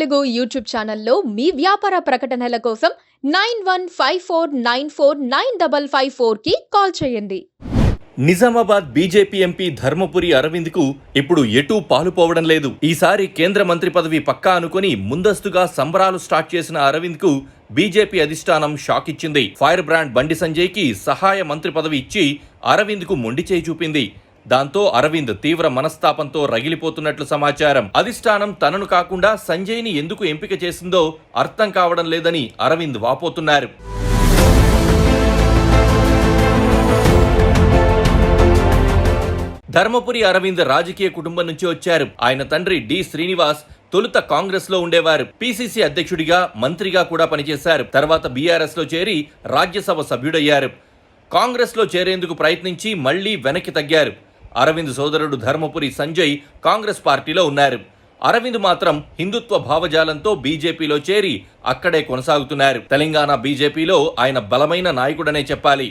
Telugu YouTube ఛానల్లో మీ వ్యాపార ప్రకటనల కోసం 9154949554కి కాల్ చేయండి. నిజామాబాద్ బీజేపీ ఎంపీ ధర్మపురి అరవింద్కు ఇప్పుడు ఎటూ పాలుపోవడం లేదు. ఈసారి కేంద్ర మంత్రి పదవి పక్కా అనుకుని ముందస్తుగా సంబరాలు స్టార్ట్ చేసిన అరవింద్కు బీజేపీ అధిష్టానం షాక్ ఇచ్చింది. ఫైర్ బ్రాండ్ బండి సంజయ్కి సహాయ మంత్రి పదవి ఇచ్చి అరవింద్కు మొండి చేయి చూపింది. దాంతో అరవింద్ తీవ్ర మనస్తాపంతో రగిలిపోతున్నట్లు సమాచారం. అధిష్టానం తనను కాకుండా సంజయ్ని ఎందుకు ఎంపిక చేసిందో అర్థం కావడం లేదని అరవింద్ వాపోతున్నారు. ధర్మపురి అరవింద్ రాజకీయ కుటుంబం నుంచి వచ్చారు. ఆయన తండ్రి డి శ్రీనివాస్ తొలుత కాంగ్రెస్ లో ఉండేవారు. పిసిసి అధ్యక్షుడిగా, మంత్రిగా కూడా పనిచేశారు. తర్వాత బీఆర్ఎస్ లో చేరి రాజ్యసభ సభ్యుడయ్యారు. కాంగ్రెస్ లో చేరేందుకు ప్రయత్నించి మళ్లీ వెనక్కి తగ్గారు. అరవింద్ సోదరుడు ధర్మపురి సంజయ్ కాంగ్రెస్ పార్టీలో ఉన్నారు. అరవింద్ మాత్రం హిందుత్వ భావజాలంతో బీజేపీలో చేరి అక్కడే కొనసాగుతున్నారు. తెలంగాణ బీజేపీలో ఆయన బలమైన నాయకుడనే చెప్పాలి.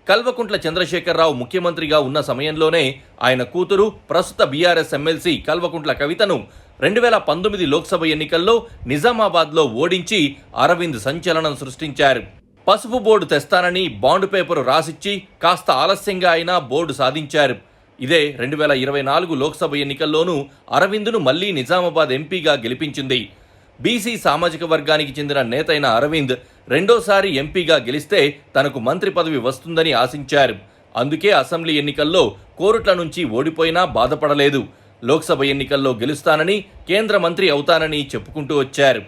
కల్వకుంట్ల చంద్రశేఖరరావు ముఖ్యమంత్రిగా ఉన్న సమయంలోనే ఆయన కూతురు, ప్రస్తుత బీఆర్ఎస్ ఎమ్మెల్సీ కల్వకుంట్ల కవితను 2019 లోక్సభ ఎన్నికల్లో నిజామాబాద్లో ఓడించి అరవింద్ సంచలనం సృష్టించారు. పసుపు బోర్డు తెస్తానని బాండ్ పేపరు రాసిచ్చి కాస్త ఆలస్యంగా అయినా బోర్డు సాధించారు. ఇదే 2024 లోక్సభ ఎన్నికల్లోనూ అరవింద్ను మళ్లీ నిజామాబాద్ ఎంపీగా గెలిపించింది. బీసీ సామాజిక వర్గానికి చెందిన నేతైన అరవింద్ రెండోసారి ఎంపీగా గెలిస్తే తనకు మంత్రి పదవి వస్తుందని ఆశించారు. అందుకే అసెంబ్లీ ఎన్నికల్లో కోరుట్ల నుంచి ఓడిపోయినా బాధపడలేదు. లోక్సభ ఎన్నికల్లో గెలుస్తానని, కేంద్ర మంత్రి అవుతానని చెప్పుకుంటూ వచ్చారు.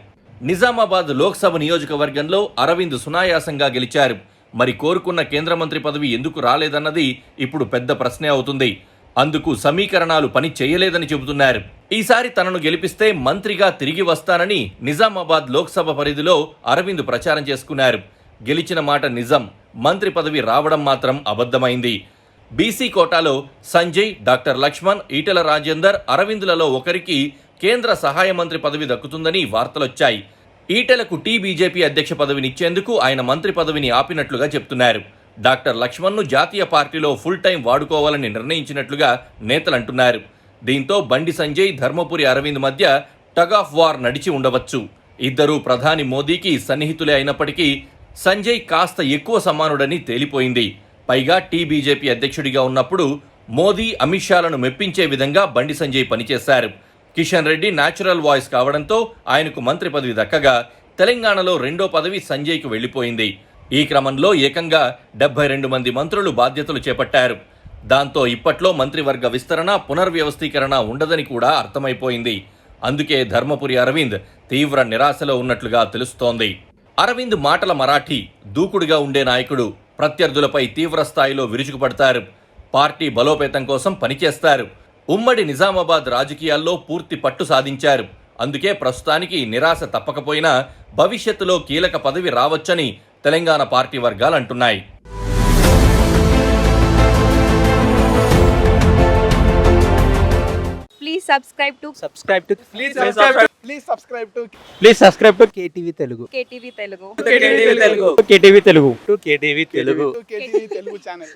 నిజామాబాద్ లోక్సభ నియోజకవర్గంలో అరవింద్ సునాయాసంగా గెలిచారు. మరి కోరుకున్న కేంద్ర మంత్రి పదవి ఎందుకు రాలేదన్నది ఇప్పుడు పెద్ద ప్రశ్నే అవుతుంది. అందుకు సమీకరణాలు పని చేయలేదని చెబుతున్నారు. ఈసారి తనను గెలిపిస్తే మంత్రిగా తిరిగి వస్తానని నిజామాబాద్ లోక్సభ పరిధిలో అరవింద్ ప్రచారం చేసుకున్నారు. గెలిచిన మాట నిజం, మంత్రి పదవి రావడం మాత్రం అబద్ధమైంది. బీసీ కోటాలో సంజయ్, డాక్టర్ లక్ష్మణ్, ఈటెల రాజేందర్, అరవింద్లలో ఒకరికి కేంద్ర సహాయ మంత్రి పదవి దక్కుతుందని వార్తలొచ్చాయి. ఈటెలకు బీజేపీ అధ్యక్ష పదవినిచ్చేందుకు ఆయన మంత్రి పదవిని ఆపినట్లుగా చెప్తున్నారు. డాక్టర్ లక్ష్మణ్ను జాతీయ పార్టీలో ఫుల్ టైం వాడుకోవాలని నిర్ణయించినట్లుగా నేతలంటున్నారు. దీంతో బండి సంజయ్, ధర్మపురి అరవింద్ మధ్య టగ్ ఆఫ్ వార్ నడిచి ఉండవచ్చు. ఇద్దరూ ప్రధాని మోదీకి సన్నిహితులే అయినప్పటికీ సంజయ్ కాస్త ఎక్కువ సమానుడని తేలిపోయింది. పైగా బీజేపీ అధ్యక్షుడిగా ఉన్నప్పుడు మోదీ, అమిత్ షాలను మెప్పించే విధంగా బండి సంజయ్ పనిచేశారు. కిషన్ రెడ్డి న్యాచురల్ వాయిస్ కావడంతో ఆయనకు మంత్రి పదవి దక్కగా తెలంగాణలో రెండో పదవి సంజయ్కు వెళ్లిపోయింది. ఈ క్రమంలో ఏకంగా 72 మంది మంత్రులు బాధ్యతలు చేపట్టారు. దాంతో ఇప్పట్లో మంత్రివర్గ విస్తరణ, పునర్వ్యవస్థీకరణ ఉండదని కూడా అర్థమైపోయింది. అందుకే ధర్మపురి అరవింద్ తీవ్ర నిరాశలో ఉన్నట్లుగా తెలుస్తోంది. అరవింద్ మాటల మరాఠీ, దూకుడుగా ఉండే నాయకుడు. ప్రత్యర్థులపై తీవ్ర స్థాయిలో విరుచుకుపడతారు. పార్టీ బలోపేతం కోసం పనిచేస్తారు. ఉమ్మడి నిజామాబాద్ రాజకీయాల్లో పూర్తి పట్టు సాధించారు. అందుకే ప్రస్తుతానికి నిరాశ తప్పకపోయినా భవిష్యత్తులో కీలక పదవి రావచ్చని తెలంగాణ పార్టీ వర్గాలు అంటున్నాయి. Please subscribe to KTV Telugu. KTV Telugu channel.